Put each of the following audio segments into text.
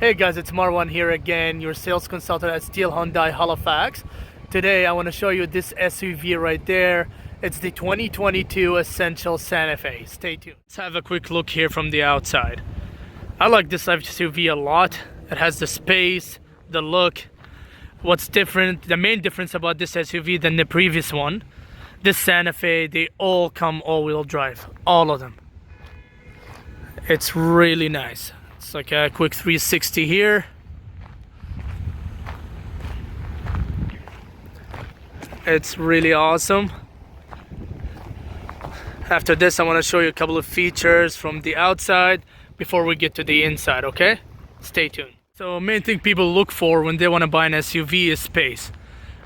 Hey guys, it's Marwan here again, your sales consultant at Steele Hyundai Halifax. Today I want to show you this SUV right there. It's the 2022 Essential Santa Fe. Stay tuned. Let's have a quick look here from the outside. I like this SUV a lot. It has the space, the look. What's different, the main difference about this SUV than the previous one, this Santa Fe, they all come all-wheel drive, all of them. It's really nice. It's like a quick 360 here. It's really awesome. After this, I want to show you a couple of features from the outside before we get to the inside, okay? Stay tuned. So main thing people look for when they want to buy an SUV is space.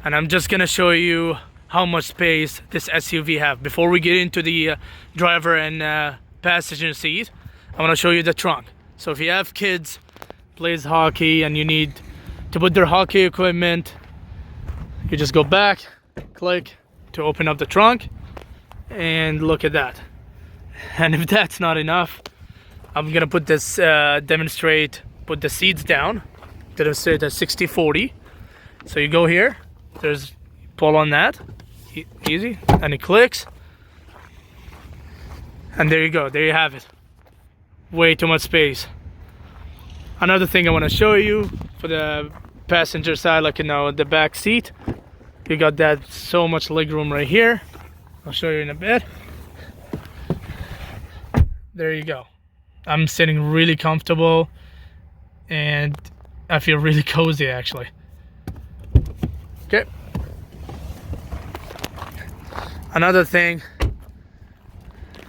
And I'm just going to show you how much space this SUV have. Before we get into the driver and passenger seat, I want to show you the trunk. So if you have kids, plays hockey, and you need to put their hockey equipment, you just go back, click to open up the trunk, and look at that. And if that's not enough, I'm gonna put this put the seats down, demonstrate at 60/40. So you go here, there's pull on that, easy, and it clicks, and there you go, there you have it. Way too much space. Another thing I want to show you for the passenger side, like the back seat, you got that so much leg room right here. I'll show you in a bit. There you go. I'm sitting really comfortable and I feel really cozy actually. Okay. Another thing,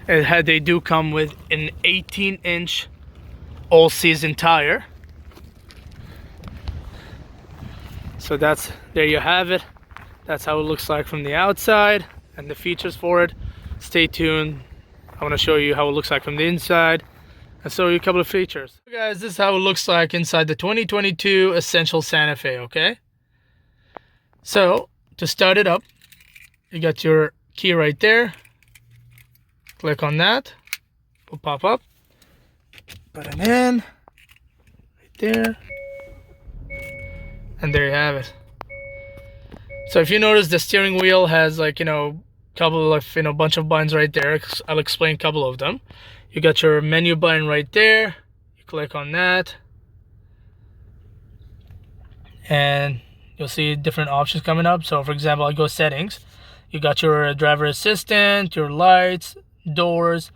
they do come with an 18-inch all-season tire. So there you have it. That's how it looks like from the outside and the features for it. Stay tuned. I want to show you how it looks like from the inside and show you a couple of features. So guys, this is how it looks like inside the 2022 Essential Santa Fe, okay? So to start it up, you got your key right there. Click on that, will pop up, put it in, right there, and there you have it. So if you notice, the steering wheel has couple of, bunch of buttons right there. I'll explain a couple of them. You got your menu button right there, you click on that, and you'll see different options coming up. So for example, I'll go settings. You got your driver assistant, your lights, doors.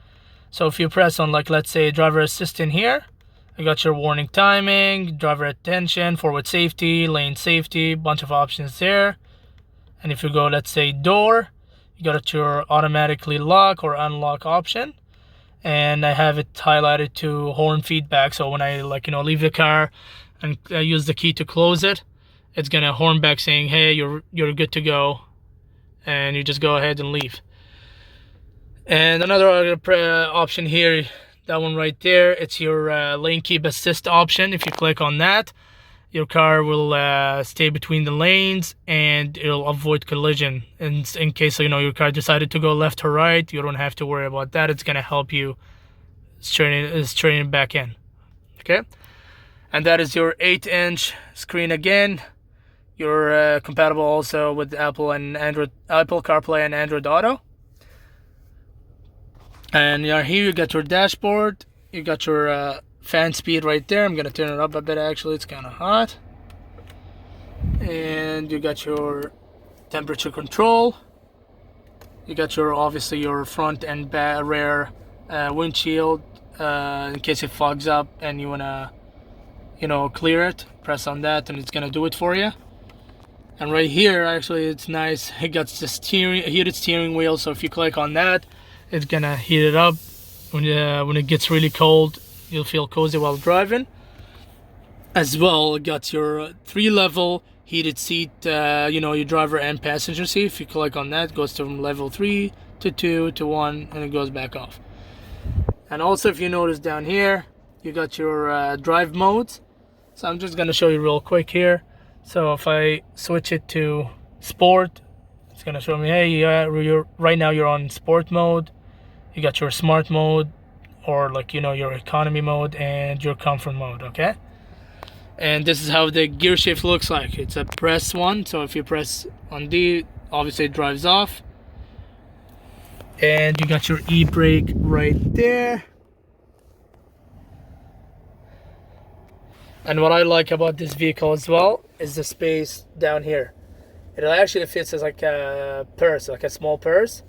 So if you press on, let's say driver assistant here, you got your warning timing, driver attention, forward safety, lane safety, bunch of options there. And if you go, let's say door, you got your automatically lock or unlock option, and I have it highlighted to horn feedback. So when I leave the car and I use the key to close it, it's gonna horn back saying, hey, you're good to go, and you just go ahead and leave. And another option here, that one right there, it's your lane keep assist option. If you click on that, your car will stay between the lanes and it'll avoid collision. And in case your car decided to go left or right, you don't have to worry about that. It's gonna help you straighten it back in. Okay, and that is your 8-inch screen again. You're compatible also with Apple CarPlay and Android Auto. And here you got your dashboard, you got your fan speed right there. I'm gonna turn it up a bit actually, it's kind of hot. And you got your temperature control. You got obviously your front and rear windshield in case it fogs up and you wanna clear it. Press on that and it's gonna do it for you. And right here actually it's nice, it got the heated steering wheel, so if you click on that, it's gonna heat it up. When it gets really cold, you'll feel cozy while driving. As well, it got your 3-level heated seat, your driver and passenger seat. If you click on that, it goes from level 3 to 2 to 1, and it goes back off. And also, if you notice down here, you got your drive modes. So I'm just gonna show you real quick here. So if I switch it to sport, it's gonna show me, hey, right now you're on sport mode. You got your smart mode, or your economy mode and your comfort mode. Okay, And this is how the gear shift looks like. It's a press one, so if you press on D, obviously it drives off. And you got your e-brake right there. And what I like about this vehicle as well is the space down here. It actually fits as like a purse, like a small purse.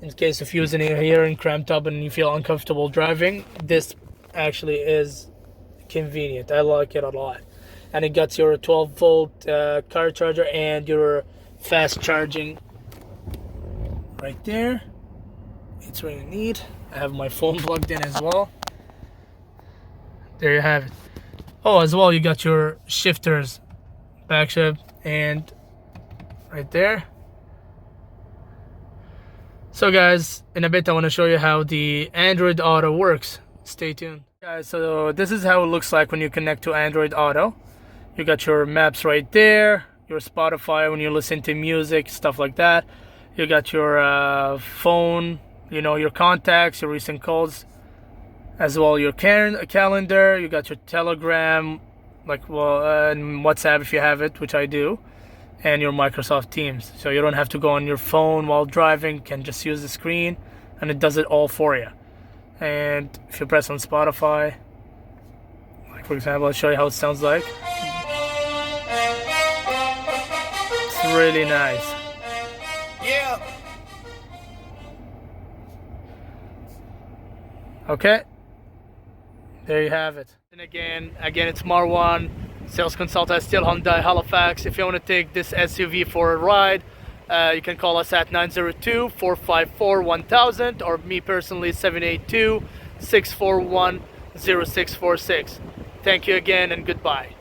In case of using it here and cramped up and you feel uncomfortable driving, this actually is convenient. I like it a lot. And it got your 12-volt car charger and your fast charging right there. It's really neat. I have my phone plugged in as well. There you have it. Oh, as well, you got your shifters, back shift, and right there. So guys, in a bit I want to show you how the Android Auto works. Stay tuned. Guys, so this is how it looks like when you connect to Android Auto. You got your maps right there, your Spotify when you listen to music, stuff like that. You got your phone, you know, your contacts, your recent calls, as well your calendar. You got your Telegram, like, well, and WhatsApp if you have it, which I do, and your Microsoft Teams. So you don't have to go on your phone while driving, you can just use the screen and it does it all for you. And if you press on Spotify, like for example, I'll show you how it sounds like. It's really nice. Yeah. Okay, there you have it. And again, it's Marwan, sales consultant at Steele Hyundai Halifax. If you want to take this SUV for a ride, you can call us at 902-454-1000 or me personally 782-641-0646. Thank you again and goodbye.